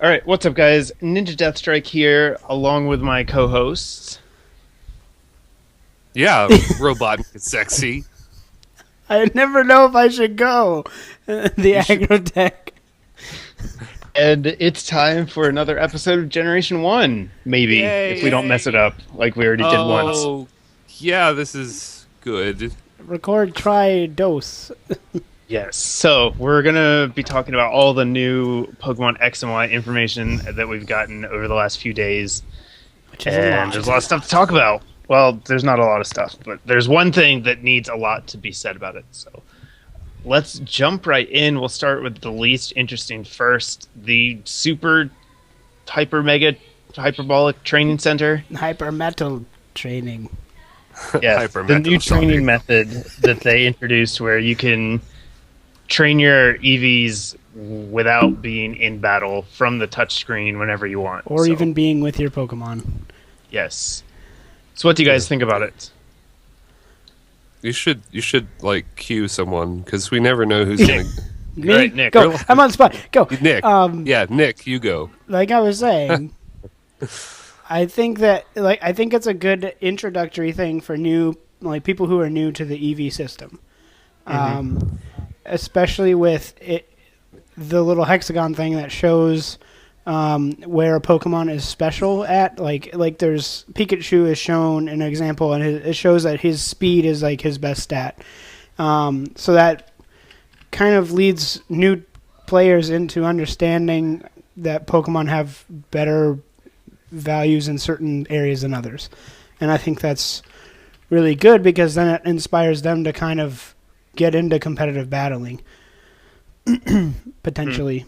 All right, what's up, guys? NinjaDeathStrike here, along with my co-hosts. Yeah, robot is sexy. I never know if I should go. The aggro tech. And it's time for another episode of Generation 1, maybe, Yay. if we don't mess it up like we already did once. Oh, yeah, this is good. Record, try, dose. Yes, so we're going to be talking about all the new Pokemon X and Y information that we've gotten over the last few days. Which is And there's a lot of stuff to talk about. Well, there's not a lot of stuff, but there's one thing that needs a lot to be said about it, so... Let's jump right in. We'll start with the least interesting first. The super mega hyperbolic training center. Hyper metal training. Yes, the new training method that they introduced where you can train your EVs without being in battle from the touchscreen whenever you want. Or even being with your Pokemon. Yes. So what do you guys think about it? You should like cue someone because we never know who's gonna. Me? Right, Nick. Go. I'm on the spot. Go. Nick. Yeah, Nick, you go. Like I was saying, I think it's a good introductory thing for people who are new to the EV system. Especially with the little hexagon thing that shows where a Pokemon is special at, like there's Pikachu is shown an example, and it shows that his speed is like his best stat. So that kind of leads new players into understanding that Pokemon have better values in certain areas than others, and I think that's really good because then it inspires them to kind of get into competitive battling, potentially.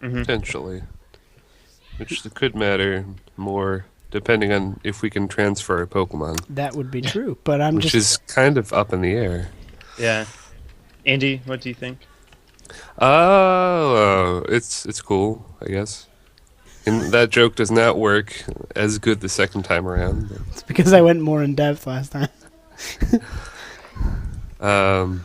Potentially. Which could matter more depending on if we can transfer a Pokemon. That would be true, but Which is kind of up in the air. Yeah. Andy, what do you think? It's cool, I guess. And that joke does not work as good the second time around. But. It's because I went more in depth last time. I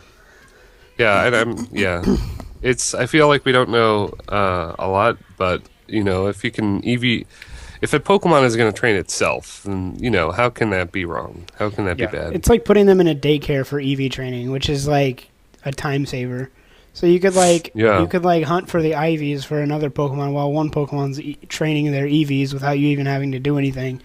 feel like we don't know a lot, but if you can if a Pokemon is going to train itself, then how can that be wrong? How can that be bad? It's like putting them in a daycare for EV training, which is like a time saver. So you could hunt for the IVs for another Pokemon while one Pokemon's training their EVs without you even having to do anything.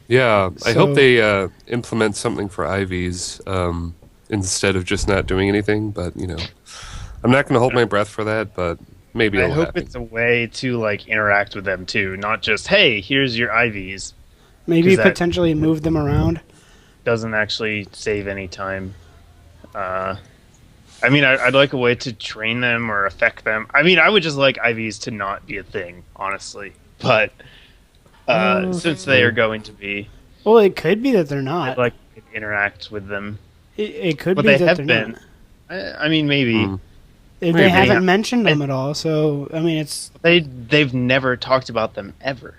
Yeah, I hope they implement something for IVs instead of just not doing anything. But I'm not going to hold my breath for that. But maybe I hope it's a way to interact with them too, not just hey, here's your IVs. Maybe potentially move them around. Doesn't actually save any time. I'd like a way to train them or affect them. I would just like IVs to not be a thing, honestly. But since they are going to be, well, it could be that they're not. I'd like to interact with them. It could be they that have they're been. not. Maybe. They haven't mentioned them at all, so it's they've never talked about them ever.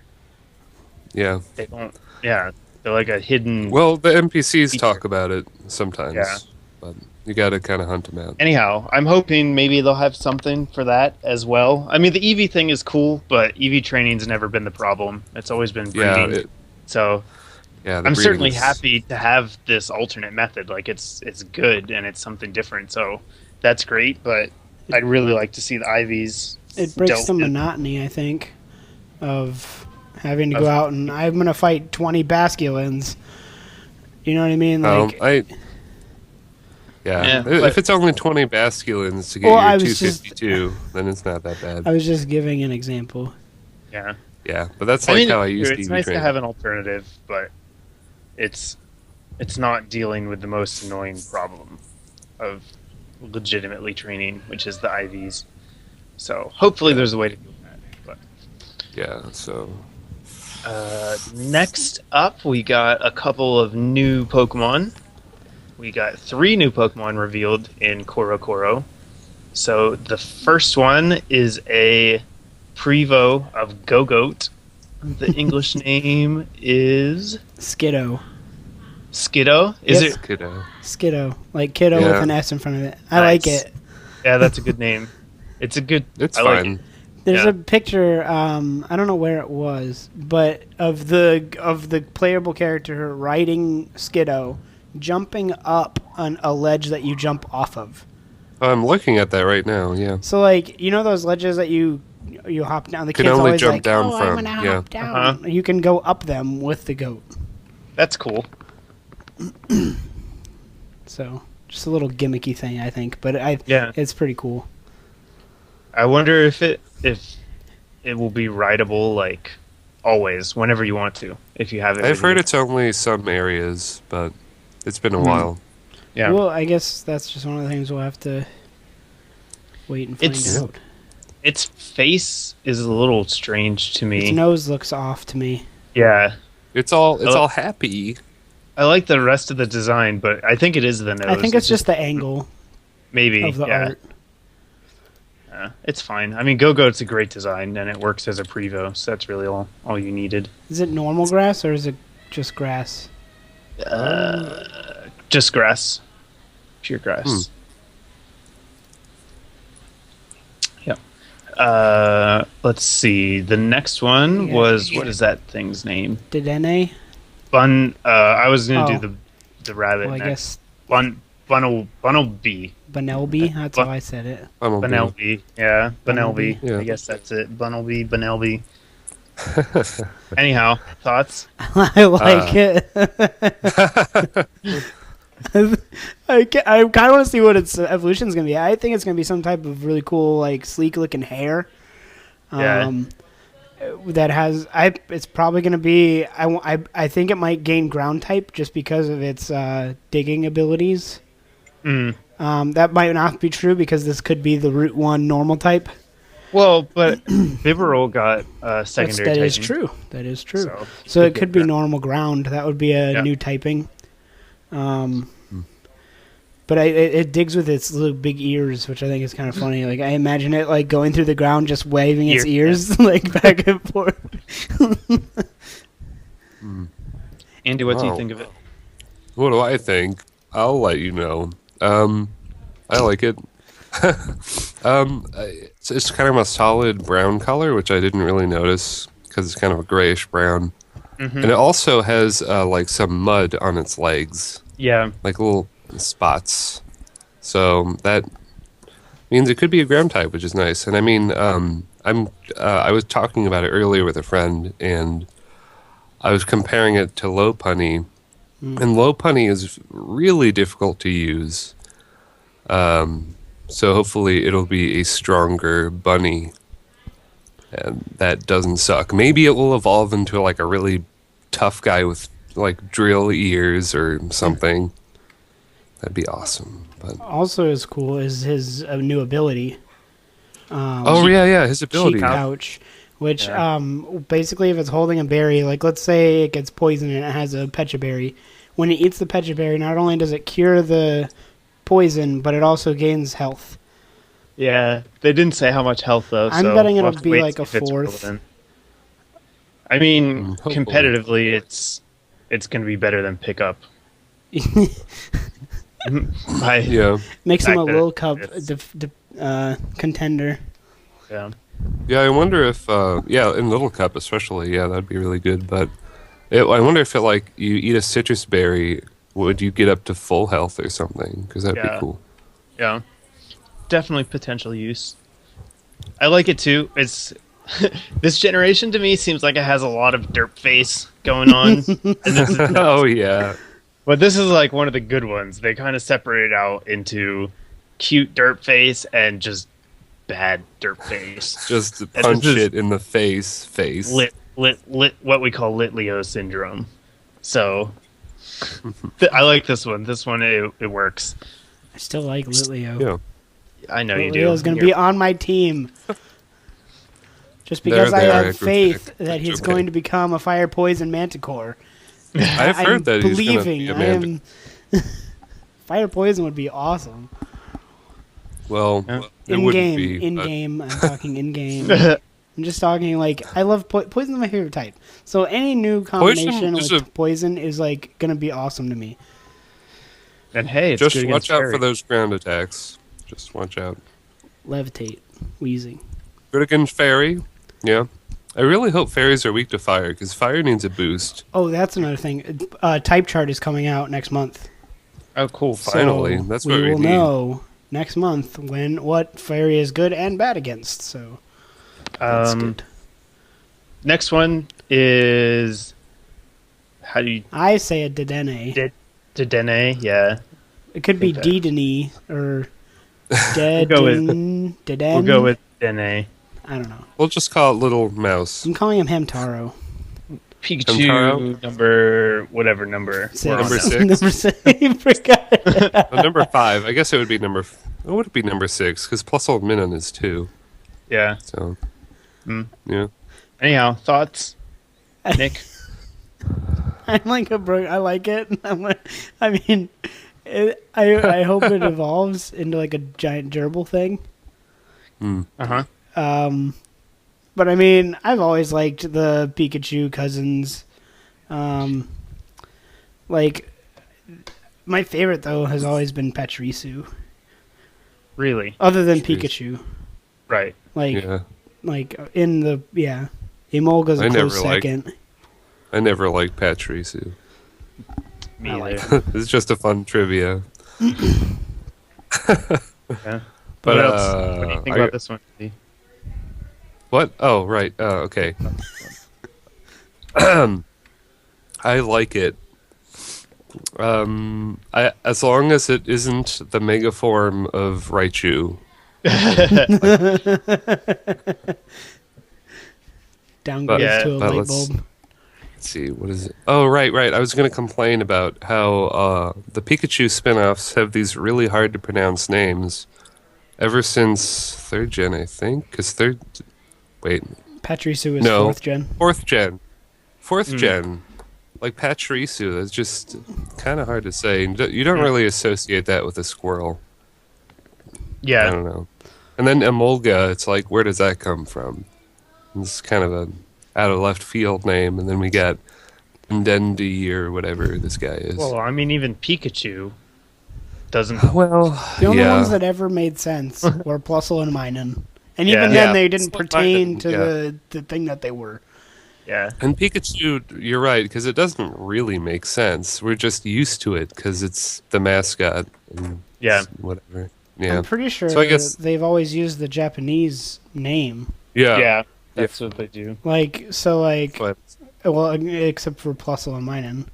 Yeah, they don't. Yeah, they're like a hidden. Well, the NPCs talk about it sometimes. Yeah. But you got to kind of hunt them out. Anyhow, I'm hoping maybe they'll have something for that as well. The EV thing is cool, but EV training's never been the problem. It's always been breeding. I'm certainly happy to have this alternate method. It's good and it's something different. So that's great, but I'd really like to see the IVs. It breaks the monotony, I think, of having to go out and I'm going to fight 20 Basculins. You know what I mean? If it's only 20 Basculins to get your 252, then it's not that bad. I was just giving an example. Yeah. Yeah, but that's how I used It's nice to have an alternative, but it's not dealing with the most annoying problem of legitimately training, which is the IVs. So hopefully there's a way to do that. But next up, we got a couple of new Pokemon. We got 3 new Pokemon revealed in Koro. So the first one is a Prevo of Gogoat. The English name is Skiddo. Skiddo? Is it Skiddo? Skiddo, like kiddo with an S in front of it. I like it. Yeah, that's a good name. It's fine. There's a picture. I don't know where it was, but of the playable character riding Skiddo, jumping up on a ledge that you jump off of. I'm looking at that right now. Yeah. So like those ledges that you hop down. The can kids only always jump like, down oh, from. I'm gonna yeah. hop down. You can go up them with the goat. That's cool. So just a little gimmicky thing, I think, but it's pretty cool. I wonder if it will be rideable like always, whenever you want to, if you have it. I've heard it's only some areas, but it's been a while. Yeah. Well, I guess that's just one of the things we'll have to wait and find out. Its face is a little strange to me. Its nose looks off to me. Yeah. It's all happy. I like the rest of the design, but I think it is the nose. I think it's just the angle. Maybe of the art. It's fine. I mean, Go-Goat's a great design, and it works as a Prevo, so that's really all you needed. Is it normal grass, or is it just grass? Just grass. Pure grass. Yep. Let's see. The next one was... What is that thing's name? Dedenne? I was going to do the rabbit well, I next. guess... Bunnelby. Bunnelby? That's how I said it. Bunnelby. Yeah, Bunnelby. Yeah. I guess that's it. Bunnelby. Anyhow, thoughts? I like it. I kind of want to see what its evolution is going to be. I think it's going to be some type of really cool, like, sleek-looking hair. That has... it's probably going to be... I think it might gain ground type just because of its digging abilities. That might not be true because this could be the Route 1 normal type. Well, but Bibarel got secondary typing. That is true. So it could be normal ground. That would be a new typing. But it digs with its little big ears, which I think is kind of funny. Like I imagine it like going through the ground, just waving its ears like back and forth. Andy, what do you think of it? What do I think? I'll let you know. I like it. It's kind of a solid brown color, which I didn't really notice because it's kind of a grayish brown. And it also has like some mud on its legs. Yeah. Like little spots. So that means it could be a ground type, which is nice. And I mean, I was talking about it earlier with a friend, and I was comparing it to Lopunny. And Lopunny is really difficult to use. So hopefully it'll be a stronger bunny. And that doesn't suck. Maybe it will evolve into like a really tough guy with like drill ears or something. That'd be awesome. But also as cool is his new ability. His ability. Cheek pouch. Which basically if it's holding a berry, like let's say it gets poisoned and it has a pecha berry. When it eats the pecha berry, not only does it cure the poison, but it also gains health. Yeah, they didn't say how much health though. I'm betting it'll be like a fourth. I mean, competitively, it's going to be better than Pickup. Makes him a Lil Cup contender. Yeah. Yeah, I wonder if in Little Cup especially, that'd be really good. But I wonder if like you eat a citrus berry, would you get up to full health or something? Because that'd be cool. Yeah. Definitely potential use. I like it too. It's this generation to me seems like it has a lot of derp face going on. Oh yeah. But this is like one of the good ones. They kind of separate it out into cute derp face and just bad derp face. Just punch it in the face. Lit, what we call Lit Leo syndrome. So I like this one. This one it works. I still like Lit Leo. Yeah. I know you do. Leo's going to be on my team. Just because I have faith that he's going to become a fire poison manticore. I've heard that he's going to be a manticore. Fire poison would be awesome. Well, in-game. I'm talking in-game. I'm just talking like I love poison is my favorite type. So any new combination with poison is like going to be awesome to me. And hey, it's just watch out for those ground attacks. Just watch out. Levitate, wheezing. Good against Fairy. Yeah. I really hope Fairies are weak to Fire, because Fire needs a boost. Oh, that's another thing. Type chart is coming out next month. Oh, cool. Finally. So that's what we will need. know next month what Fairy is good and bad against. So that's good. Next one is... How do you... I say a Dedenne. Dedenne, yeah. It could be Dedenne or Dedenne. We'll go with Dedenne. I don't know. We'll just call it Little Mouse. I'm calling him Hamtaro. Pikachu, Hamtaro? Number 6. Number 6. Forgot. Number 5. I guess it would be number... It would be number 6, because Plus Old Minun is 2. Yeah. So, yeah. Anyhow, thoughts? Nick? I'm like a bro. I like it. I mean, I hope it evolves into like a giant gerbil thing. Uh-huh. But I mean, I've always liked the Pikachu cousins. Like, my favorite though has always been Pachirisu. Really? Other than Pikachu. Right. Like in the Emolga's a close second. I never liked Pachirisu. Me either. It's just a fun trivia. Yeah. What else? What do you think about this one? What? Oh, right. Okay. I like it. As long as it isn't the mega form of Raichu. Downgrades to a light bulb. Let's see, what is it? Oh, right. I was going to complain about how the Pikachu spin-offs have these really hard to pronounce names ever since 3rd gen, I think. Because Pachirisu is 4th gen. 4th gen. 4th gen. Like Pachirisu, that's just kind of hard to say. You don't really associate that with a squirrel. Yeah. I don't know. And then Emolga, it's like, where does that come from? It's kind of a out of left field name, and then we got Dendy or whatever this guy is. Well, I mean, even Pikachu doesn't... Well, the only ones that ever made sense were Plusle and Minun. And even then, they didn't pertain to the thing that they were. Yeah. And Pikachu, you're right, because it doesn't really make sense. We're just used to it because it's the mascot. And whatever. Yeah. I'm pretty sure so I guess, they've always used the Japanese name. Yeah. That's what they do. Well, except for Plusle and Minun.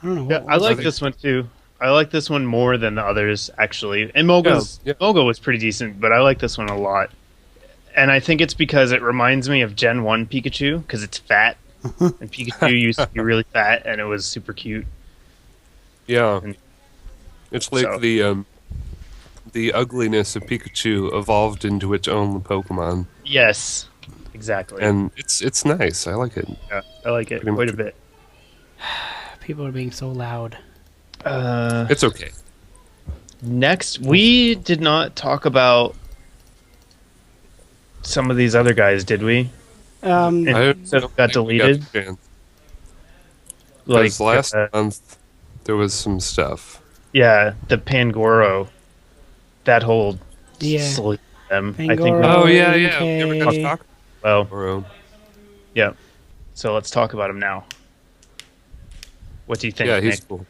I don't know. Yeah, I like this one too. I like this one more than the others, actually. And Molga was pretty decent, but I like this one a lot. And I think it's because it reminds me of Gen 1 Pikachu, because it's fat. And Pikachu used to be really fat, and it was super cute. Yeah. It's like the ugliness of Pikachu evolved into its own Pokemon. Yes, exactly. And it's nice. I like it. Yeah, I like it quite a bit. People are being so loud. It's okay. Next, we did not talk about some of these other guys, did we? Got deleted. Like last month, there was some stuff. Yeah, the Pangoro. That whole Pangoro, them. I think. Oh yeah. We never got to talk about Pangoro. Yeah. So let's talk about him now. What do you think? Yeah, he's Nick? cool.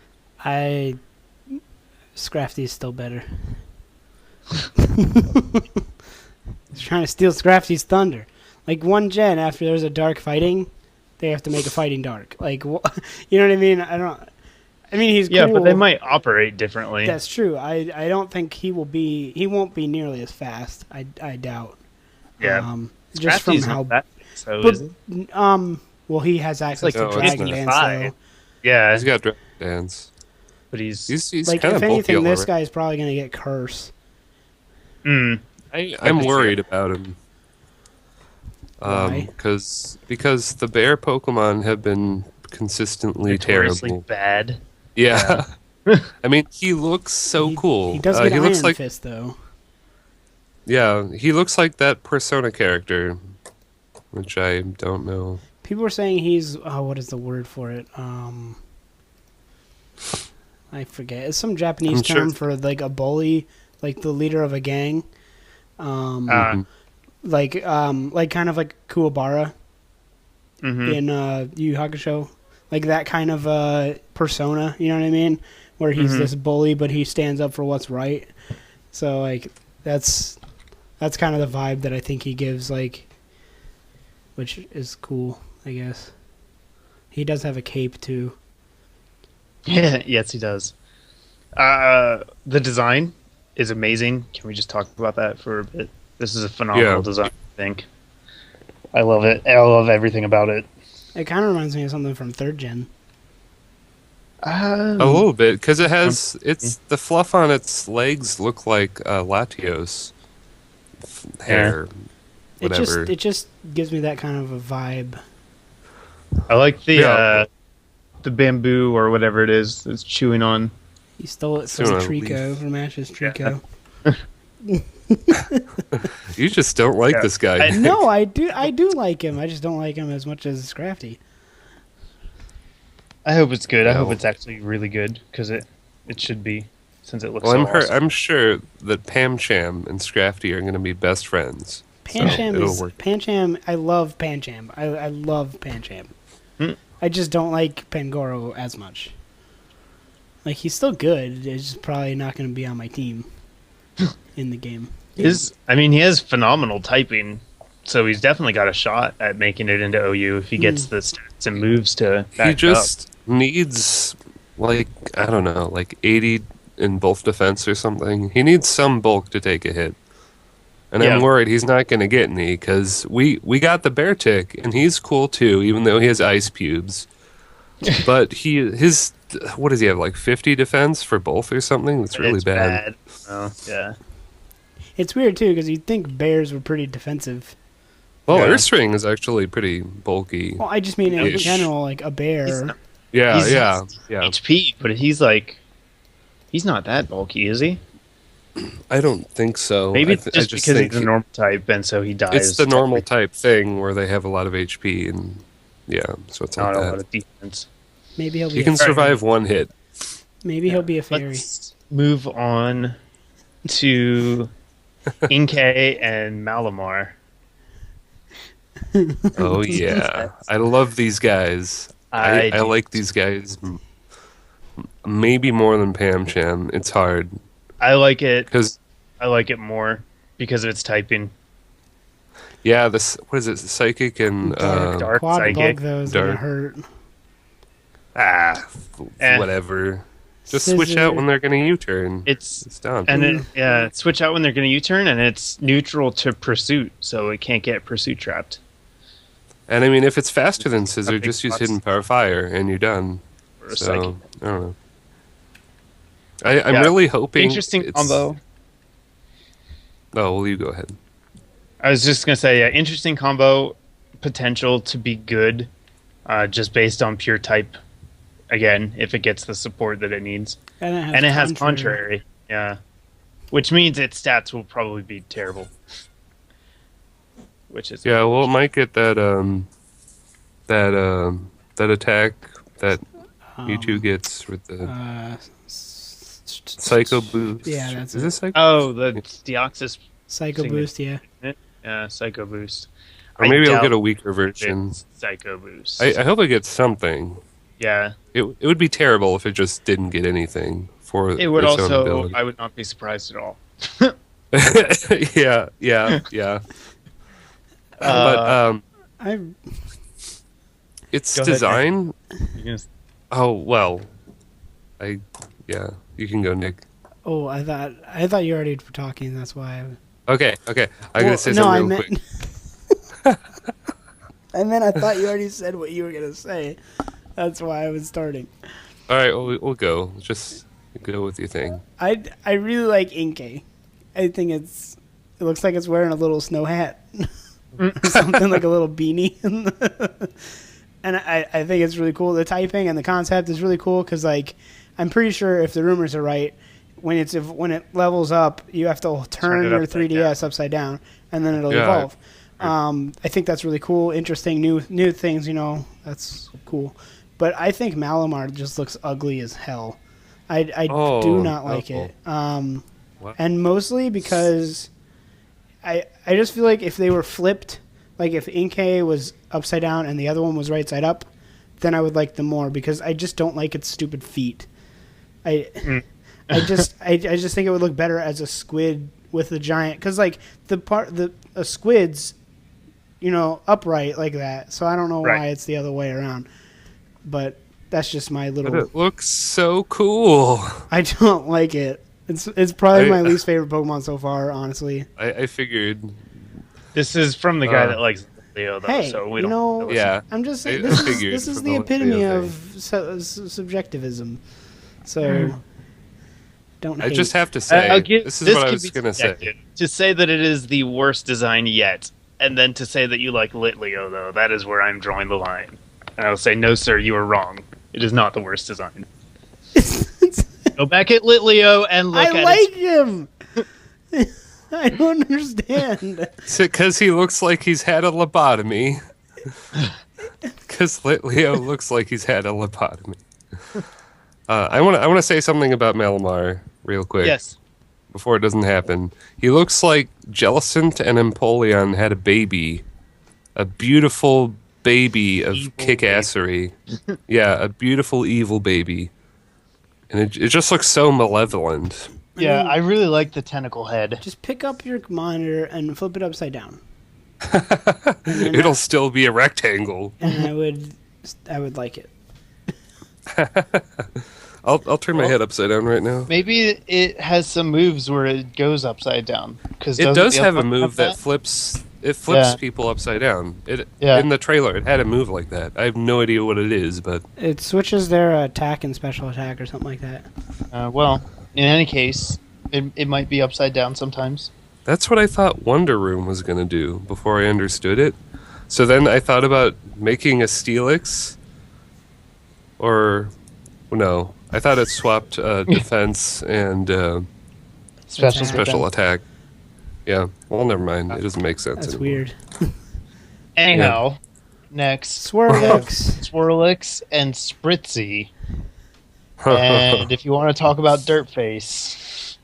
Scrafty's still better. He's trying to steal Scrafty's thunder. Like 1 gen after there's a dark fighting, they have to make a fighting dark. Like, you know what I mean? I mean, he's cool. But they might operate differently. That's true. I don't think he won't be nearly as fast. I doubt. Yeah. Just from how that is he? Well, he has access to Dragon Dance. So. Yeah, he's got Dragon Dance. But he's like, if anything, this guy's probably going to get Curse. I'm worried about him. Because the bear Pokemon have been consistently terrible. Bad. Yeah. I mean, he looks so cool. He does get Iron looks like, Fist, though. Yeah, he looks like that Persona character, which I don't know. People are saying he's... what is the word for it? I forget. It's some Japanese term for, like, a bully, like the leader of a gang. like kind of like Kuwabara in Yu Yu Hakusho, like that kind of persona. You know what I mean? Where he's this bully, but he stands up for what's right. So like that's kind of the vibe that I think he gives, like, which is cool, I guess. He does have a cape too. Yeah, yes, he does. The design is amazing. Can we just talk about that for a bit? This is a phenomenal design, I think. I love it. I love everything about it. It kind of reminds me of something from 3rd Gen. A little bit, because it has the fluff on its legs look like Latios hair. Whatever. It just gives me that kind of a vibe. I like the bamboo or whatever it is that's chewing on. He stole it from Trico, from Ash's Trico. You just don't like this guy. No, I do like him. I just don't like him as much as Scrafty. I hope it's good. I hope it's actually really good, because it should be, since it looks so awesome. I'm sure that Pam Cham and Scrafty are going to be best friends. Pancham, I love Pancham. I love Pancham. I just don't like Pangoro as much. Like, he's still good. He's just probably not going to be on my team in the game. He has phenomenal typing, so he's definitely got a shot at making it into OU if he gets the stats and moves to back He just needs, like, I don't know, like 80 in bulk defense or something. He needs some bulk to take a hit. And I'm worried he's not going to get any, because we got the bear tick, and he's cool too, even though he has ice pubes. But his what does he have, like 50 defense for both or something? That's really bad. Oh, yeah. It's weird too, because you'd think bears were pretty defensive. Well, Earthstring is actually pretty bulky. Well, I just mean in general, like a bear. Yeah. HP, but he's not that bulky, is he? I don't think so. Maybe it's just because he's the normal type, and so he dies. It's the normal type thing where they have a lot of HP, and so it's not like a that. lot of defense. Maybe he'll be. He can survive one hit. Maybe he'll be a fairy. Let's move on to Inkay and Malamar. Oh yeah, I love these guys. I like these guys. Maybe more than Pam Cham. It's hard. I like it more because of its typing. Yeah, what is it? Psychic and dark Quad psychic. Bug, though, is gonna hurt. Whatever. Just switch out when they're going to U-turn. It's done. And switch out when they're going to U-turn, and it's neutral to pursuit, so it can't get pursuit trapped. And I mean, if it's faster than Scissor, just use Hidden Power Fire, and you're done. So, I don't know. I'm really hoping... Interesting combo. Oh, well, you go ahead. I was just going to say, interesting combo, potential to be good, just based on pure type. Again, if it gets the support that it needs. And it has contrary. Yeah. Which means its stats will probably be terrible. Which is well, it might get that attack that Mewtwo gets with the Psycho Boost. Yeah, that's Is this Psycho? Oh, the Deoxys Psycho Boost, yeah. Yeah, Psycho Boost. Or maybe it'll get a weaker version. Psycho Boost. I hope it gets something. Yeah. It would be terrible if it just didn't get anything for it would its also, own ability. I would not be surprised at all. Yeah. But its design. Oh well, you can go, Nick. Oh, I thought you already were talking. That's why. Okay. I'm gonna say something real quick. And then I thought you already said what you were gonna say. That's why I was starting. All right, we'll go. Just go with your thing. I really like Inkay. I think it looks like it's wearing a little snow hat. Something like a little beanie. And I think it's really cool. The typing and the concept is really cool because, like, I'm pretty sure if the rumors are right, when it levels up, you have to turn your 3DS upside down, and then it'll evolve. I think that's really cool, interesting, new things. That's cool. But I think Malamar just looks ugly as hell. I do not like it. And mostly because I just feel like if they were flipped, like if Inkay was upside down and the other one was right side up, then I would like them more because I just don't like its stupid feet. I just think it would look better as a squid with the giant, because like a squid's, upright like that. So I don't know why it's the other way around, but that's just my little. But it looks so cool. I don't like it. It's probably my least favorite Pokemon so far, honestly. I figured. This is from the guy that likes Leo, though. Hey, so we don't. Yeah, I'm just saying this is the epitome of subjectivism. So don't hate. I just have to say, this is what I was going to say. To say that it is the worst design yet, and then to say that you like Litleo, though, that is where I'm drawing the line. And I will say, no, sir, you are wrong. It is not the worst design. Go back at Litleo and look at I like him. I don't understand. Because he looks like he's had a lobotomy. Because Litleo looks like he's had a lobotomy. I want to say something about Malamar real quick. Yes. Before it doesn't happen. He looks like Jellicent and Empoleon had a baby. A beautiful baby of kick-assery. Yeah, a beautiful evil baby. And it just looks so malevolent. Yeah, I really like the tentacle head. Just pick up your monitor and flip it upside down. It'll still be a rectangle. And I would like it. I'll turn my head upside down right now. Maybe it has some moves where it goes upside down. It does have a move that flips. It flips people upside down. In the trailer, it had a move like that. I have no idea what it is, but it switches their attack and special attack or something like that. Well, in any case, it might be upside down sometimes. That's what I thought Wonder Room was going to do before I understood it. So then I thought about making a Steelix. Or, no. I thought it swapped defense and special attack. Yeah. Well, never mind. It doesn't make sense That's anymore. Weird. Anyhow, next. Swirlix and Spritzy. And if you want to talk about Dirtface,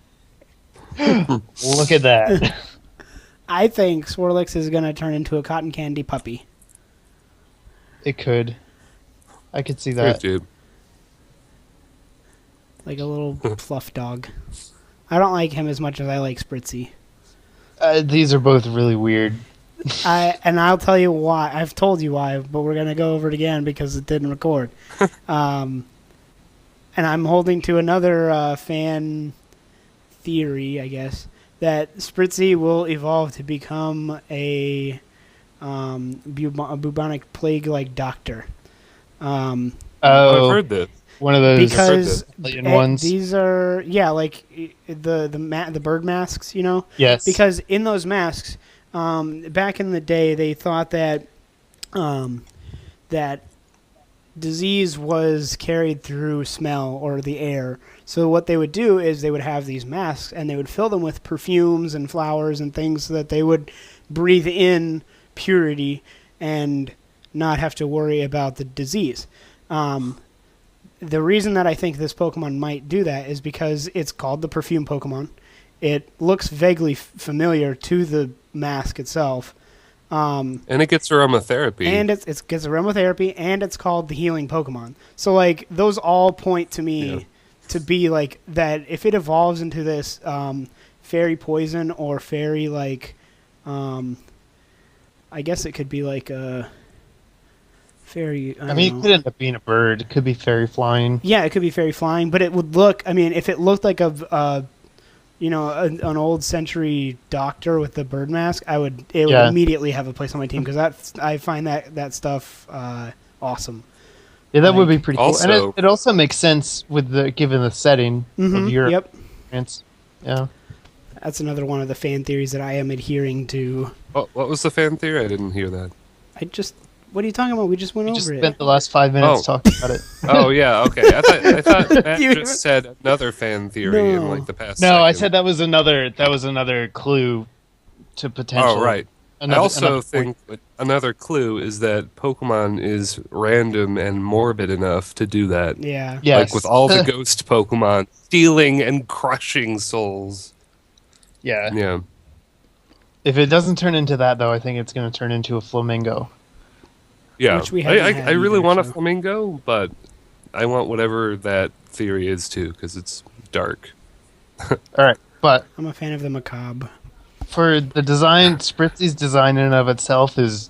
look at that. I think Swirlix is going to turn into a cotton candy puppy. It could. I could see that. Dude. Like a little fluff dog. I don't like him as much as I like Spritzy. These are both really weird. And I'll tell you why. I've told you why, but we're going to go over it again because it didn't record. And I'm holding to another fan theory, I guess, that Spritzy will evolve to become a bubonic plague-like doctor. I've heard that. One of those because ones. These are like the bird masks, Yes. Because in those masks, back in the day, they thought that that disease was carried through smell or the air. So what they would do is they would have these masks and they would fill them with perfumes and flowers and things so that they would breathe in purity and not have to worry about the disease. The reason that I think this Pokemon might do that is because it's called the Perfume Pokemon. It looks vaguely familiar to the mask itself. And it gets aromatherapy. And it gets aromatherapy, and it's called the Healing Pokemon. So, like, those all point to me to be, like, that if it evolves into this fairy poison or fairy, like, I guess it could be, like, a fairy... I mean, it could end up being a bird. It could be fairy flying. Yeah, it could be fairy flying, but it would look... I mean, if it looked like an old century doctor with the bird mask, it would immediately have a place on my team because I find that stuff awesome. Yeah, that would be pretty cool. And it also makes sense with given the setting of Europe. Yep. Yeah. That's another one of the fan theories that I am adhering to. What was the fan theory? I didn't hear that. What are you talking about? We just went over it. We just spent the last 5 minutes talking about it. Oh, yeah, okay. I thought Matt just said another fan theory in like the past second. I said that was another clue to potential. Oh, right. I also think another clue is that Pokemon is random and morbid enough to do that. Yeah. Yes. Like with all the ghost Pokemon stealing and crushing souls. Yeah. Yeah. If it doesn't turn into that, though, I think it's going to turn into a flamingo. Yeah, Which we I really want a flamingo, but I want whatever that theory is too, because it's dark. All right, but I'm a fan of the macabre. For the design, Spritzy's design in and of itself is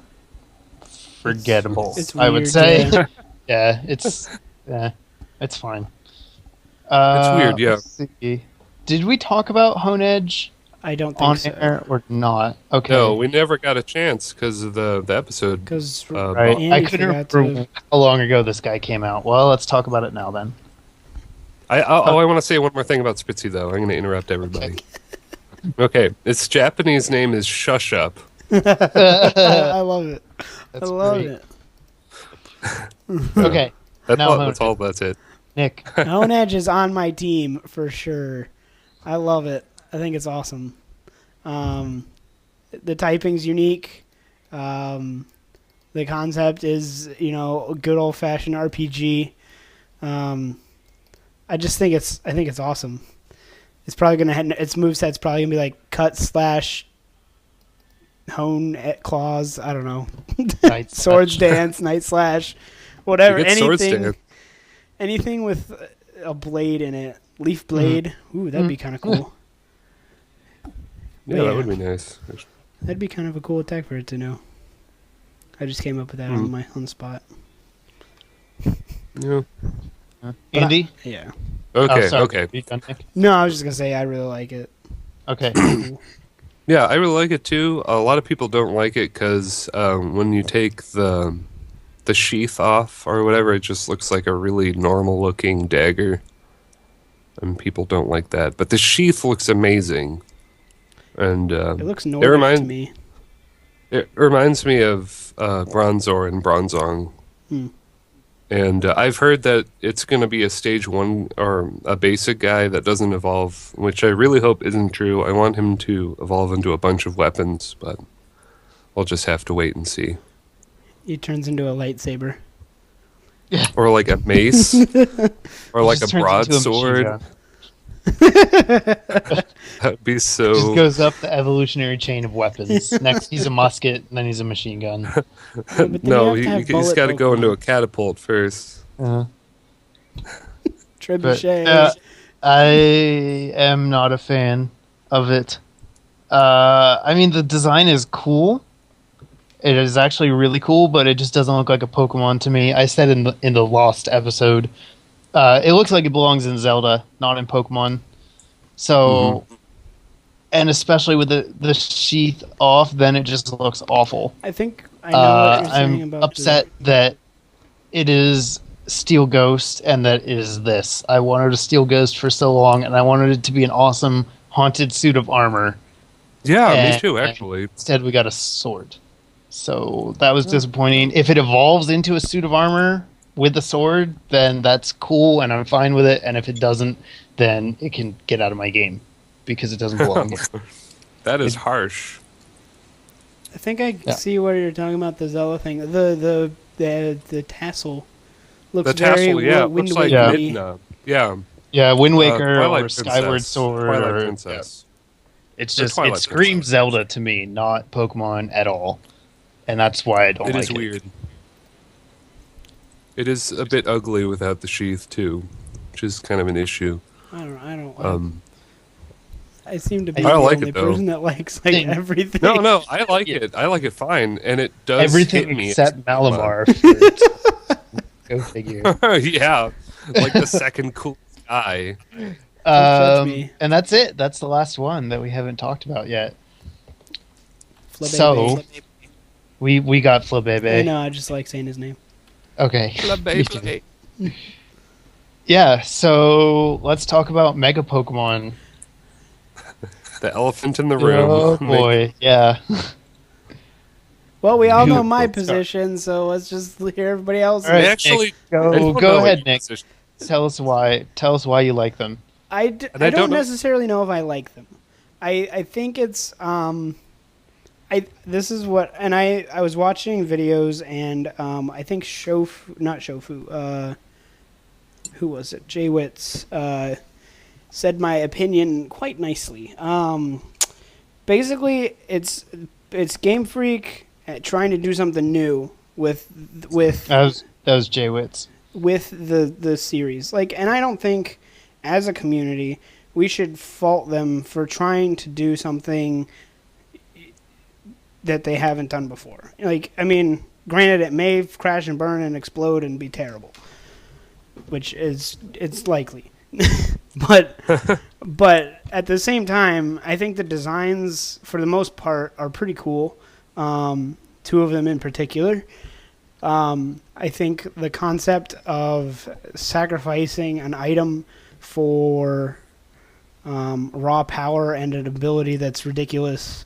forgettable. It's weird, I would say. Yeah, it's fine. It's weird, yeah. Let's see. Did we talk about Hone Edge I don't think on so. air or not? Okay. No, we never got a chance because of the episode. Because right. I couldn't remember how long ago this guy came out. Well, let's talk about it now then. I want to say one more thing about Spritzy, though. I'm going to interrupt everybody. Okay, its Japanese name is Shush Up. I love it. That's I love great. it. Okay. That's it. Nick. Hone Edge is on my team for sure. I love it. I think it's awesome. The typing's unique. The concept is, a good old fashioned RPG. I think it's awesome. It's probably gonna its moveset's probably gonna be like cut / hone at claws. I don't know. Swords dance, night slash, whatever. Anything with a blade in it, leaf blade. Ooh, that'd be kind of cool. Yeah, that would be nice. That'd be kind of a cool attack for it to know. I just came up with that on the spot. Yeah. Andy? Yeah. Okay, sorry. okay. You done, Nick? No, I was just gonna say I really like it. Okay. Yeah, I really like it too. A lot of people don't like it because when you take the sheath off or whatever, it just looks like a really normal-looking dagger, and people don't like that. But the sheath looks amazing, and it looks Nordic to me. It reminds me of Bronzor and Bronzong. And I've heard that it's going to be a stage 1 or a basic guy that doesn't evolve, which I really hope isn't true. I want him to evolve into a bunch of weapons, but we'll just have to wait and see. He turns into a lightsaber. Yeah. Or like a mace. Or like a broadsword. That'd be so... Just goes up the evolutionary chain of weapons. Next he's a musket, and then he's a machine gun. No, he's got to go into a catapult first. Trebuchet. I am not a fan of it. I mean, the design is cool. It is actually really cool, but it just doesn't look like a Pokemon to me. I said in the Lost episode, it looks like it belongs in Zelda, not in Pokemon. So, and especially with the sheath off, then it just looks awful. I think I know what you're saying I'm about upset that it is Steel Ghost and that it is this. I wanted a Steel Ghost for so long, and I wanted it to be an awesome haunted suit of armor. Yeah, me too, actually. Instead, we got a sword. So that was disappointing. If it evolves into a suit of armor with a sword, then that's cool, and I'm fine with it. And if it doesn't, then it can get out of my game because it doesn't belong here. That is harsh. I think I see what you're talking about. The Zelda thing, the tassel looks very Wind Waker. Yeah, Wind Waker Twilight or Skyward Sword. Twilight Princess. It's just it screams Zelda to me, not Pokemon at all, and that's why I don't like it. It is weird. It is a bit ugly without the sheath too, which is kind of an issue. I don't. I seem to be the only person that likes everything. No, I like it. I like it fine, and it does everything hit me except Malamar. Go figure. Yeah, like the second cool guy. And that's it. That's the last one that we haven't talked about yet. So we got Flabebe. No, I just like saying his name. Okay. Flabebe. Yeah. So let's talk about Mega Pokemon. The elephant in the room. Oh boy, yeah. Well, we all know my position, so let's just hear everybody else. All right, actually, go ahead, Nick. Tell us why you like them. I don't necessarily know if I like them. I think it's this is what, and I was watching videos, and I think who was it? Jay Witz said my opinion quite nicely. basically it's Game Freak trying to do something new with that was Jay Witz with the series. Like, and I don't think as a community we should fault them for trying to do something that they haven't done before. Like, I mean, granted, it may crash and burn and explode and be terrible, which it's likely. but at the same time, I think the designs, for the most part, are pretty cool. Two of them in particular. I think the concept of sacrificing an item for raw power and an ability that's ridiculous,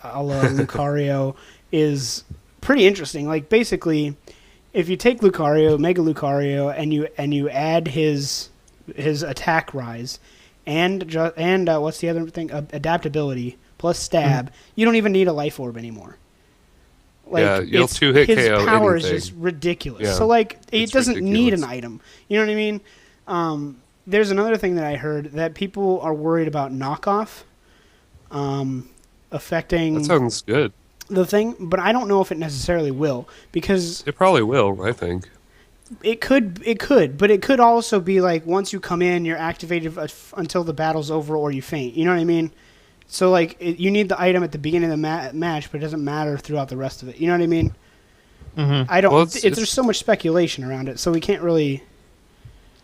a la Lucario, is pretty interesting. Like, basically, if you take Lucario, Mega Lucario, and you add his attack rise and what's the other thing? Adaptability plus stab, you don't even need a life orb anymore. Like, yeah, you'll 2-hit his KO power anything. is just ridiculous. Yeah, so like, it doesn't ridiculous. need an item. You know what I mean? There's another thing that I heard that people are worried about knockoff affecting. That sounds good. The thing, but I don't know if it necessarily will, because It probably will, I think. it could, but it could also be like, once you come in, you're activated until the battle's over or you faint. You know what I mean? So like, you need the item at the beginning of the match, but it doesn't matter throughout the rest of it. You know what I mean? Mm-hmm. I don't. Well, there's so much speculation around it, so we can't really.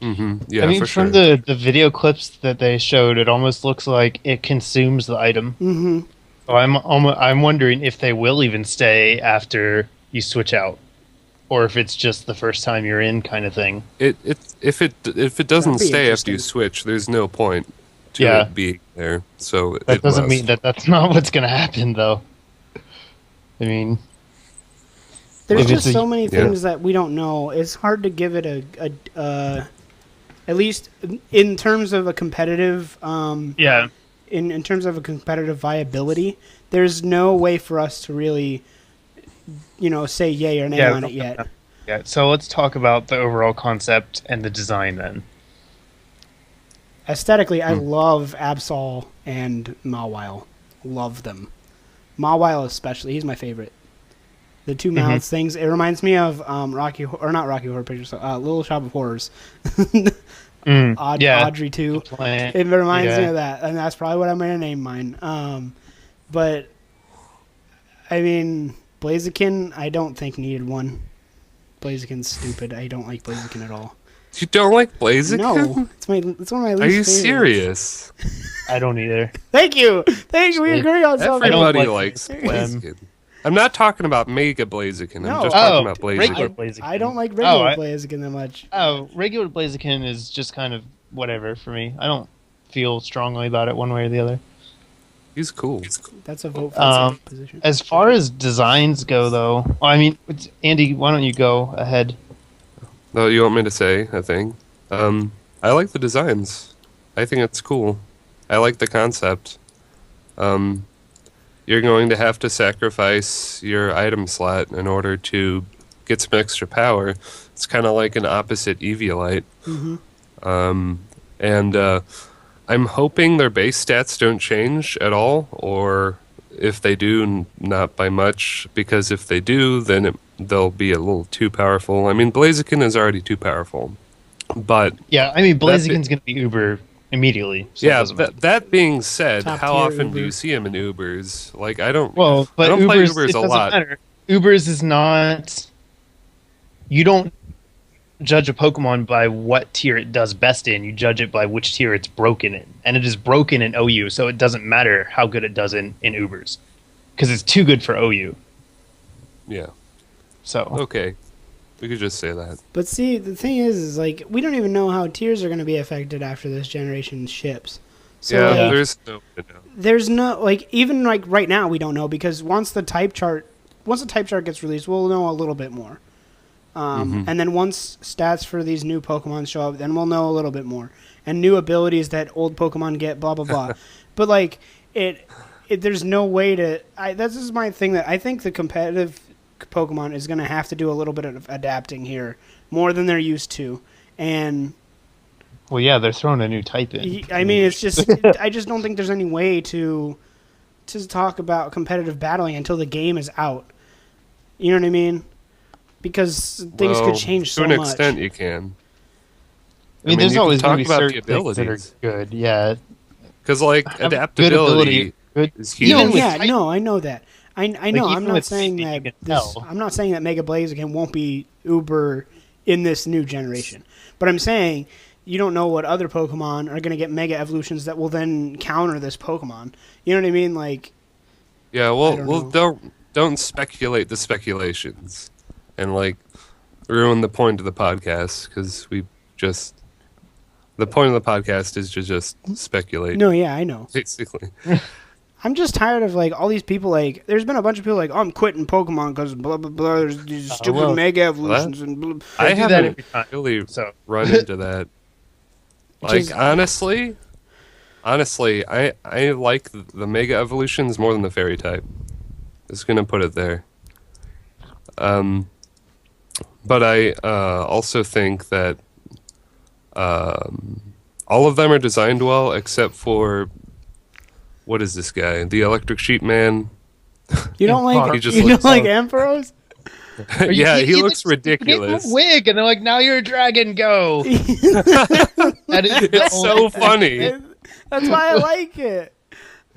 Mm-hmm. Yeah, I mean, for from sure. the video clips that they showed, it almost looks like it consumes the item. Mm-hmm. So I'm wondering if they will even stay after you switch out, or if it's just the first time you're in kind of thing. If it doesn't stay after you switch, there's no point to it being there. So that doesn't mean that's not what's going to happen, though. I mean, there's just so many things that we don't know. It's hard to give it a at least in terms of a competitive in terms of a competitive viability, there's no way for us to really, say yay or nay on it yet. Yeah, so let's talk about the overall concept and the design then. Aesthetically, I love Absol and Mawile. Love them. Mawile especially. He's my favorite. The two mouths things. It reminds me of not Rocky Horror Picture, Little Shop of Horrors. Audrey 2. It reminds me of that, and that's probably what I'm going to name mine. But, I mean, Blaziken, I don't think needed one. Blaziken's stupid. I don't like Blaziken at all. You don't like Blaziken? No, it's one of my least favorites. Are you serious? I don't either. Thank you. We agree on something. Everybody likes Blaziken. I'm not talking about Mega Blaziken. I'm just talking about Blaziken. Regular Blaziken. I don't like regular Blaziken that much. Oh, regular Blaziken is just kind of whatever for me. I don't feel strongly about it one way or the other. He's cool. That's a vote for position. As far as designs go, though, I mean, Andy, why don't you go ahead? No, you want me to say a thing? I like the designs. I think it's cool. I like the concept. You're going to have to sacrifice your item slot in order to get some extra power. It's kind of like an opposite Eviolite. And I'm hoping their base stats don't change at all, or if they do, not by much, because if they do, then they'll be a little too powerful. I mean, Blaziken is already too powerful. But yeah, I mean, Blaziken's going to be Uber immediately. So yeah, that being said, how often Uber. do you see him in Ubers? Like, I don't but play Ubers a lot. Matter. Ubers is not... You don't judge a Pokemon by what tier it does best in. You judge it by which tier it's broken in. And it is broken in OU, so it doesn't matter how good it does in Ubers. Because it's too good for OU. Yeah. So okay. We could just say that. But see, the thing is like, we don't even know how tiers are going to be affected after this generation ships. So yeah, like, there's no, like, even like right now we don't know, because once the type chart gets released, we'll know a little bit more. And then once stats for these new Pokemon show up, then we'll know a little bit more. And new abilities that old Pokemon get, blah, blah, blah. But, like, there's no way to... this is my thing, that I think the competitive Pokemon is going to have to do a little bit of adapting here, more than they're used to. And... Well, yeah, they're throwing a new type in. I mean, it's just... I just don't think there's any way to to talk about competitive battling until the game is out. You know what I mean? Because things could change so much. To an extent, you can. I mean, there's always going to be certain things that are good, yeah. Because, adaptability is huge. I know that. I know. I'm not saying that I'm not saying that Mega Blaziken won't be uber in this new generation. But I'm saying you don't know what other Pokemon are going to get Mega Evolutions that will then counter this Pokemon. You know what I mean? Like, yeah, don't speculate the speculations and ruin the point of the podcast because the point of the podcast is to just speculate. No, yeah, I know. Basically. I'm just tired of all these people there's been a bunch of people oh, I'm quitting Pokemon because blah blah blah. There's these stupid Mega Evolutions and blah. I haven't really run into that. Honestly, I like the Mega Evolutions more than the Fairy type. Just gonna put it there. But I also think that all of them are designed well except for. What is this guy? The Electric Sheep Man? You don't like Ampharos? Yeah, he looks ridiculous. A wig, and they're like, "Now you're a dragon, go!" It's so funny. That's why I like it.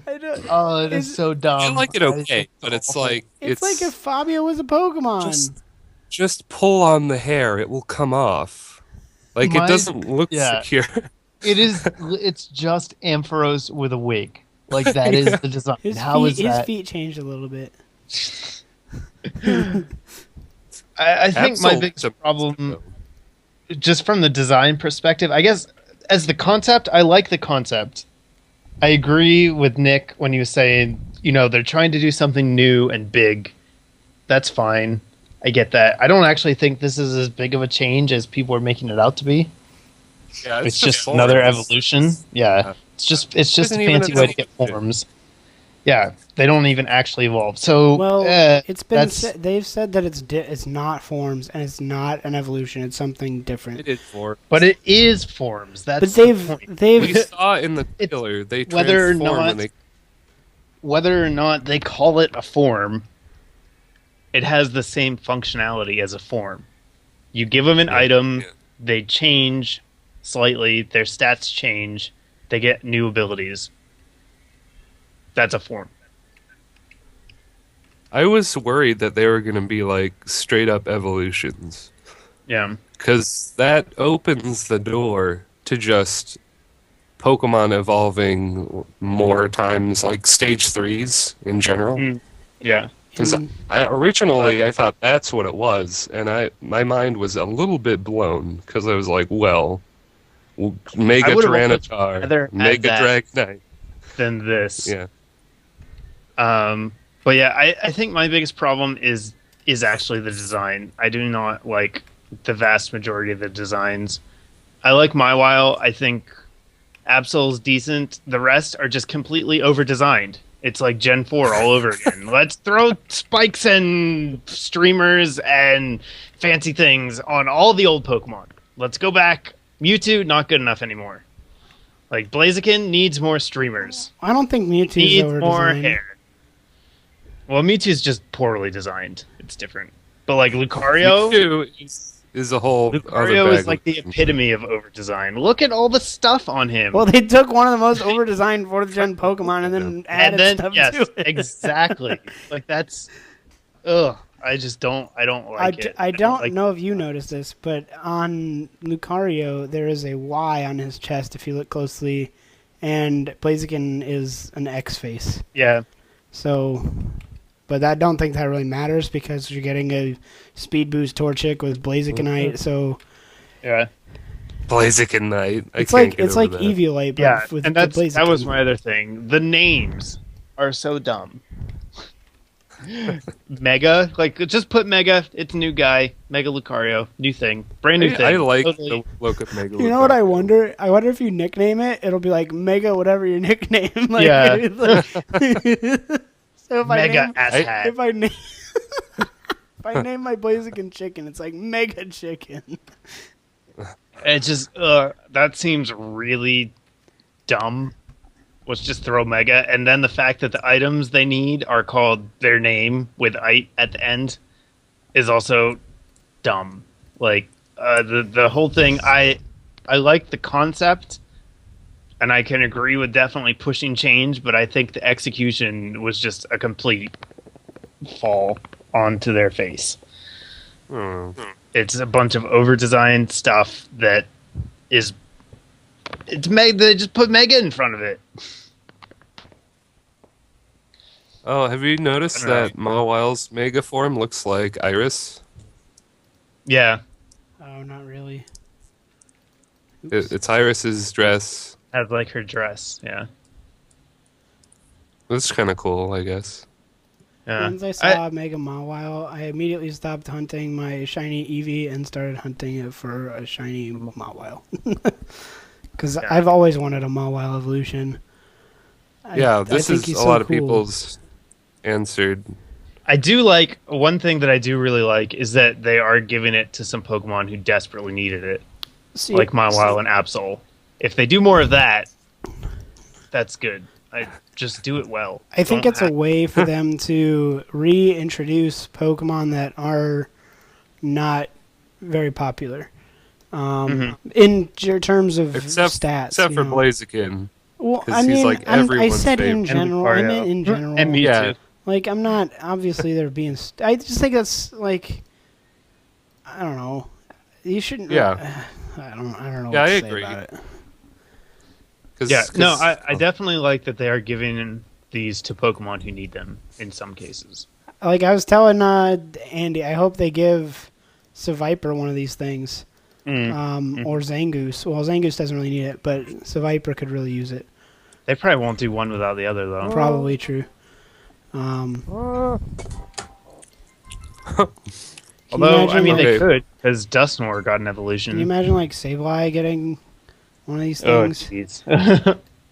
It is so dumb. I like it okay, but it's like it's like if Fabio was a Pokemon. Just pull on the hair; it will come off. It doesn't look secure. It's just Ampharos with a wig. That is the design. His feet changed a little bit. I think my biggest problem, just from the design perspective, I guess, as the concept, I like the concept. I agree with Nick when he was saying, they're trying to do something new and big. That's fine. I get that. I don't actually think this is as big of a change as people are making it out to be. Yeah, it's just another evolution. Yeah. It's just a fancy way to get forms. Yeah, they don't even actually evolve. So it's been they've said that it's not forms and it's not an evolution. It's something different. It is forms, but it is forms. That's we saw in the trailer they whether or not they call it a form, it has the same functionality as a form. You give them an item, they change slightly, their stats change. They get new abilities. That's a form. I was worried that they were going to be straight up evolutions. Yeah. Because that opens the door to just Pokemon evolving more times, stage 3s in general. Yeah. Because originally I thought that's what it was, and my mind was a little bit blown because I was Mega Tyranitar, Mega Dragonite. Than this. Yeah. But yeah, I think my biggest problem is actually the design. I do not like the vast majority of the designs. I like Mawile. I think Absol's decent. The rest are just completely over-designed. It's like Gen 4 all over again. Let's throw spikes and streamers and fancy things on all the old Pokemon. Let's go back. Mewtwo, not good enough anymore. Blaziken needs more streamers. I don't think Mewtwo needs more hair. Well, Mewtwo's just poorly designed. It's different. But Lucario... Mewtwo is a whole Lucario is the epitome of over-design. Look at all the stuff on him. Well, they took one of the most over-designed 4th-gen Pokemon and then added stuff to it. Exactly. That's... Ugh. I just don't. I don't like it. I don't know if you noticed this, but on Lucario there is a Y on his chest if you look closely, and Blaziken is an X face. Yeah. So, but I don't think that really matters because you're getting a speed boost Torchic with Blazikenite. So. Yeah. Blazikenite. It's like Eviolite, but with and Blaziken. That was my other thing. The names are so dumb. Mega, just put Mega. It's a new guy. Mega Lucario, new thing, brand new thing. I like the look of Mega. You know what I wonder? I wonder if you nickname it, it'll be like Mega, whatever your nickname. Yeah. So if Mega asshat. If I name my Blaziken Chicken, it's like Mega Chicken. It just that seems really dumb. was just throw Mega, and then the fact that the items they need are called their name with "ite" at the end is also dumb. Like the whole thing, I like the concept, and I can agree with definitely pushing change, but I think the execution was just a complete fall onto their face. It's a bunch of over-designed stuff that is. They just put Mega in front of it. Oh, have you noticed that Mawile's Mega form looks like Iris? Yeah. Oh, not really. It's Iris's dress. Has like her dress, yeah. That's kind of cool, I guess. Yeah. Once I saw Mega Mawile, I immediately stopped hunting my shiny Eevee and started hunting it for a shiny Mawile. Because I've always wanted a Mawile evolution. This is a lot of people's answered. I do like, one thing that I do really like is that they are giving it to some Pokemon who desperately needed it. Like Mawile and Absol. If they do more of that, that's good. I just do it well. I think it's a way for them to reintroduce Pokemon that are not very popular. In terms of stats. Except for Blaziken. Well, I mean, like I said in general. I meant in general. And me too. Like, I'm not, obviously they're being, I just think that's, like, I don't know. You shouldn't, I don't know what to say about it. I definitely like that they are giving these to Pokemon who need them in some cases. Like I was telling Andy, I hope they give Seviper one of these things. Or Zangoose. Well, Zangoose doesn't really need it, but Seviper could really use it. They probably won't do one without the other, though. Probably true. Although, I mean, they could, because Dusknoir got an evolution. Can you imagine, like, Sableye getting one of these things? Oh, jeez.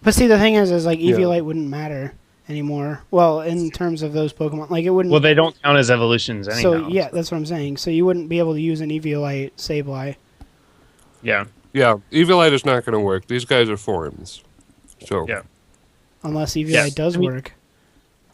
But see, the thing is like, Eviolite wouldn't matter anymore. Well, in terms of those Pokemon. Like, it wouldn't... Well, they don't count as evolutions anyhow. So, yeah, that's what I'm saying. So you wouldn't be able to use an Eviolite Sableye. Yeah. Yeah, Eviolite is not going to work. These guys are forms. So. Yeah. Unless Eviolite does work.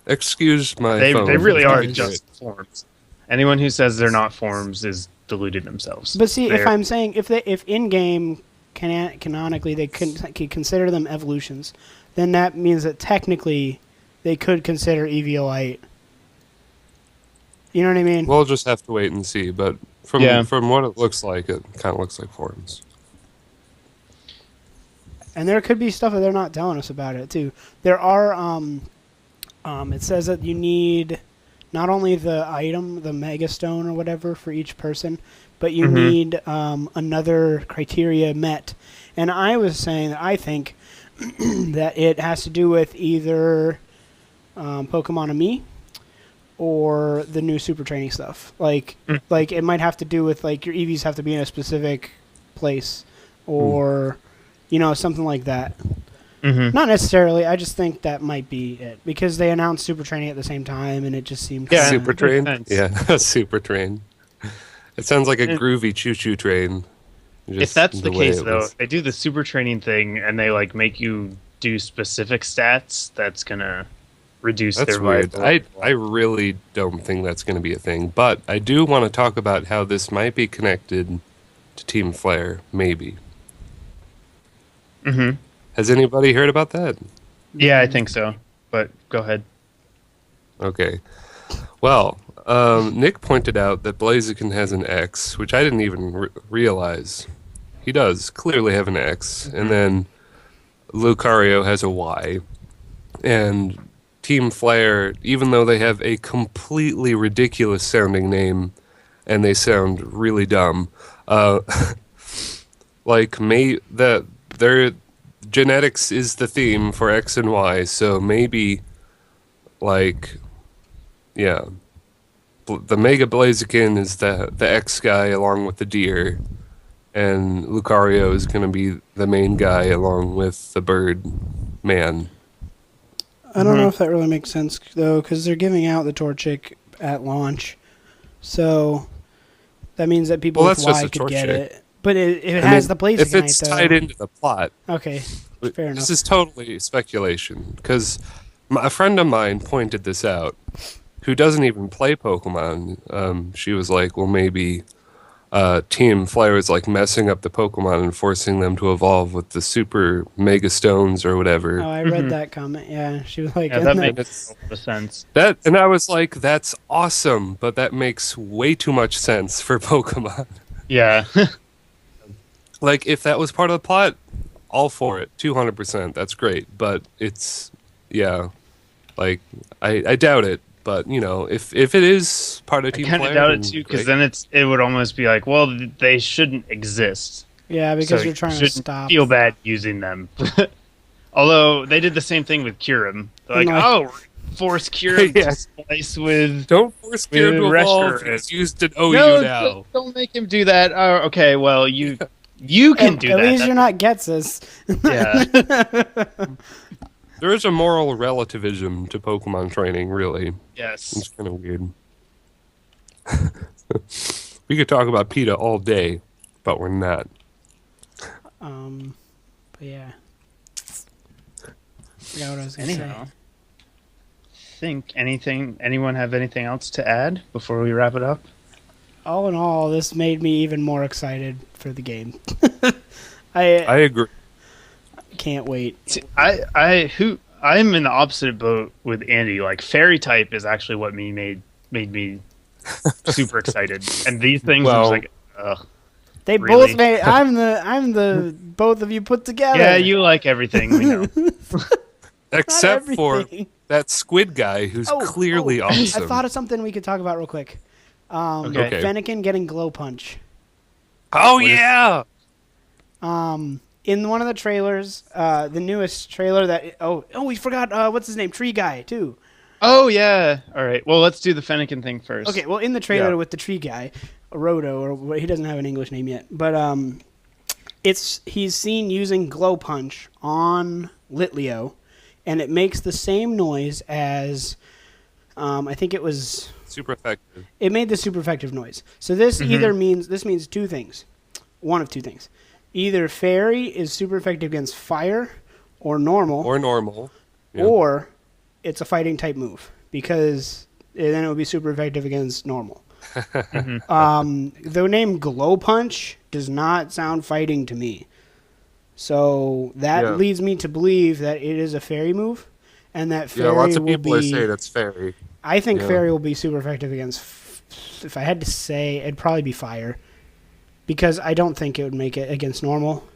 Excuse my phone. They really are just forms. Anyone who says they're not forms is deluded themselves. But see, if I'm saying if in game canonically they could consider them evolutions, then that means that technically they could consider Eviolite. You know what I mean? We'll just have to wait and see. But from what it looks like, it kind of looks like forms. And there could be stuff that they're not telling us about it too. There are. It says that you need not only the item, the Mega Stone or whatever for each person, but you need another criteria met. And I was saying that I think that it has to do with either Pokemon Me or the new super training stuff. Like it might have to do with, like, your EVs have to be in a specific place or, something like that. Not necessarily. I just think that might be it because they announced Super Training at the same time, and it just seemed Super Train. Yeah, Super Train. It sounds like a groovy choo-choo train. If that's the case, though, if they do the Super Training thing and they make you do specific stats, that's gonna reduce their viability. I really don't think that's gonna be a thing, but I do want to talk about how this might be connected to Team Flare, maybe. Has anybody heard about that? Yeah, I think so. But go ahead. Okay. Well, Nick pointed out that Blaziken has an X, which I didn't even realize. He does clearly have an X. And then Lucario has a Y. And Team Flare, even though they have a completely ridiculous sounding name, and they sound really dumb, their genetics is the theme for X and Y, so maybe, the Mega Blaziken is the X guy along with the deer, and Lucario is going to be the main guy along with the bird man. I don't know if that really makes sense, though, because they're giving out the Torchic at launch, so that means that people with Y could get it. But it has the Blazikenite, if it's tied into the plot. Okay. Fair enough. This is totally speculation, because a friend of mine pointed this out, who doesn't even play Pokemon. She was like, well, maybe Team Flare is like messing up the Pokemon and forcing them to evolve with the super Mega Stones or whatever. Oh, I read that comment. Yeah, she was like, yeah, that makes sense. And I was like, that's awesome, but that makes way too much sense for Pokemon. Yeah. Like, if that was part of the plot, all for it, 200%. That's great, but it's, yeah, like I doubt it. But you know, if it is part of Team Flare, I kind of doubt it too, because then it would almost be like, well, they shouldn't exist. Yeah, because you're trying to stop. Feel bad using them. Although they did the same thing with Kyurem. They're like, oh, force Kyurem to splice with. Don't force Kyurem to evolve. He's used an OU now. Don't make him do that. Oh, okay, well you can do that. At least you're not Getsus. Yeah. There is a moral relativism to Pokemon training, really. Yes. It's kind of weird. We could talk about PETA all day, but we're not. But yeah. Forgot what I was going to say. Anyone have anything else to add before we wrap it up? All in all, this made me even more excited for the game. I agree. Can't wait. See, I'm in the opposite boat with Andy. Like fairy type is actually what made me super excited. And these things I was like, ugh. They really? both made I'm the both of you put together. Yeah, you like everything, we know. Except for that squid guy who's clearly awesome. I thought of something we could talk about real quick. Okay. Fennekin getting glow punch. Oh yeah. In one of the trailers, the newest trailer that we forgot what's his name, Tree Guy too. Oh yeah. All right. Well, let's do the Fennekin thing first. Okay. Well, in the trailer with the Tree Guy, Roto, or he doesn't have an English name yet, but he's seen using glow punch on Litleo, and it makes the same noise as I think it was super effective. It made the super effective noise. So this means two things. One of two things. Either Fairy is super effective against fire or normal. Yeah. Or it's a fighting type move, because then it would be super effective against normal. The name Glow Punch does not sound fighting to me. So that leads me to believe that it is a fairy move, and that fairy lots of people are saying it's fairy. I think fairy will be super effective against, if I had to say, it'd probably be fire. Because I don't think it would make it against normal.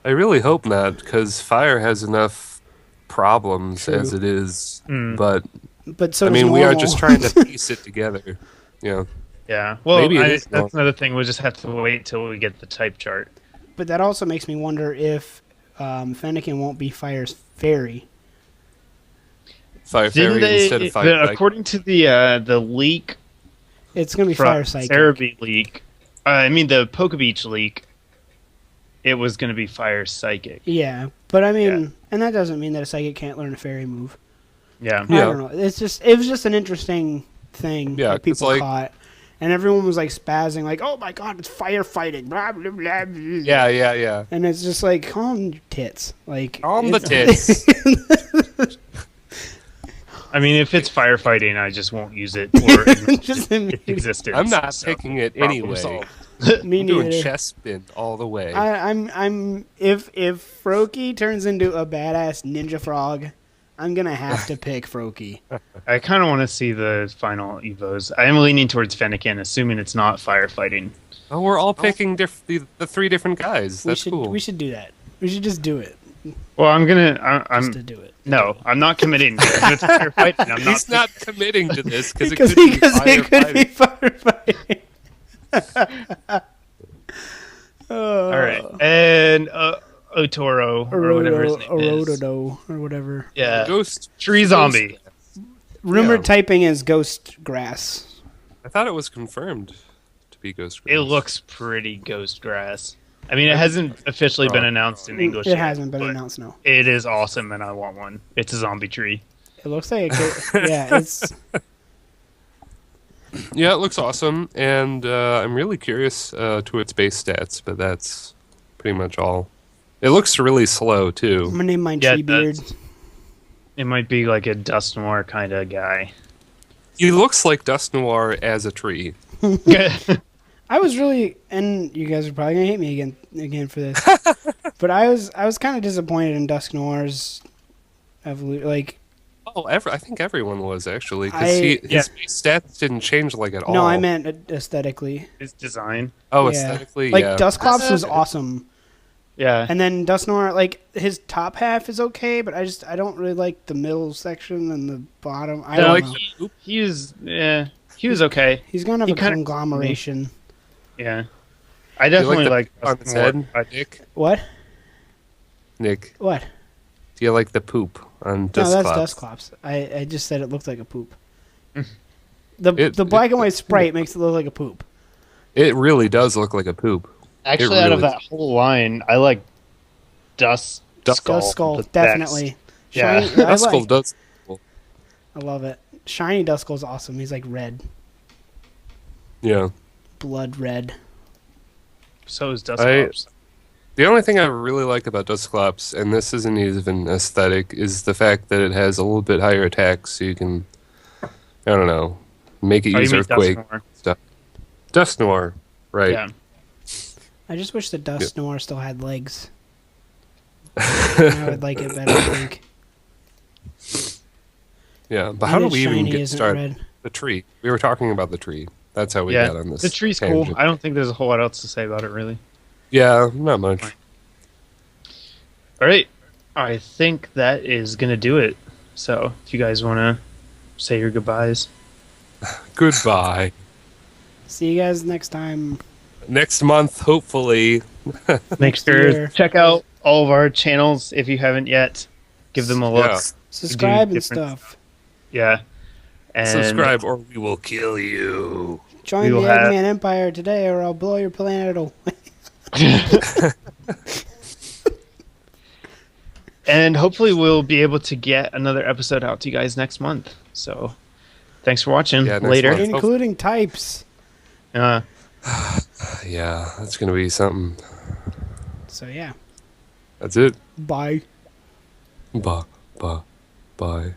I really hope not, because fire has enough problems as it is. But so we normal. are just trying to piece it together. Yeah. Yeah. Well, that's another thing. We'll just have to wait till we get the type chart. But that also makes me wonder if Fennekin won't be Fire's fairy. Fire fairy instead of fire. According to the leak, it's going to be Fire Psychic. Cerebi leak. The Pokebeach leak, it was going to be Fire Psychic. Yeah, but and that doesn't mean that a Psychic can't learn a Fairy move. Yeah. I don't know. It was just an interesting thing that people caught. And everyone was like spazzing, like, oh my god, it's firefighting. Blah, blah, blah, blah. Yeah. And it's just like, calm your tits. Like, calm the tits. If it's firefighting, I just won't use it or just its existence. I'm not picking it anyway. I'm doing chest spin all the way. If Froakie turns into a badass ninja frog, I'm gonna have to pick Froakie. I kind of want to see the final Evos. I am leaning towards Fennekin, assuming it's not firefighting. Oh, we're all picking the three different guys. That's cool. We should do that. We should just do it. Well, I'm just to do it. No, I'm not committing. It's firefighting. He's not committing to this because it could be firefighting. All right, and Otoro or whatever his name is. Orododo or whatever. Yeah, Ghost tree zombie. Rumored typing is ghost grass. I thought it was confirmed to be ghost grass. It looks pretty ghost grass. It hasn't officially been announced in English. It hasn't been announced, no. It is awesome, and I want one. It's a zombie tree. It looks like it's... Yeah, it looks awesome, and I'm really curious to its base stats, but that's pretty much all. It looks really slow too. I'm gonna name mine Treebeard. It might be like a Dust Noir kind of guy. He looks like Dust Noir as a tree. I was really, and you guys are probably gonna hate me again for this, but I was kind of disappointed in Dusk Noir's evolution. Like, I think everyone was actually because his stats didn't change like at all. No, I meant aesthetically. His design. Oh, aesthetically, like Dusclops was awesome. Yeah, and then Dust Noir, like his top half is okay, but I don't really like the middle section and the bottom. I don't know. He was okay. He's gonna have a conglomeration. Yeah, I definitely like on his head, Nick. What? Nick. What? Do you like the poop on Dusclops? No, that's Dusclops. I just said it looked like a poop. The black and white sprite makes it look like a poop. It really does look like a poop. Actually, out of that whole line, I like Duskull, definitely. Yeah, Duskull does. I love it. Shiny Duskull's awesome. He's like red. Yeah. Blood red. So is Dusclops. The only thing I really like about Dusclops, and this isn't even aesthetic, is the fact that it has a little bit higher attack, so you can, I don't know, make it use Earthquake stuff. Dust Noir, right? Yeah. I just wish the Dust Noir still had legs. I would like it better, I think. Yeah, but how do we even get started? The tree. We were talking about the tree. That's how we got on this. The tree's tangent. Cool. I don't think there's a whole lot else to say about it, really. Yeah, not much. All right. I think that is going to do it. So, if you guys want to say your goodbyes. Goodbye. See you guys next time. Next month, hopefully. Make sure check out all of our channels if you haven't yet. Give them a look. Yeah. Subscribe and stuff. Yeah. And subscribe or we will kill you. Join the Eggman Empire today or I'll blow your planet away. And hopefully we'll be able to get another episode out to you guys next month. So thanks for watching. Later. Including types. Yeah, that's going to be something. So yeah. That's it. Bye. Bye.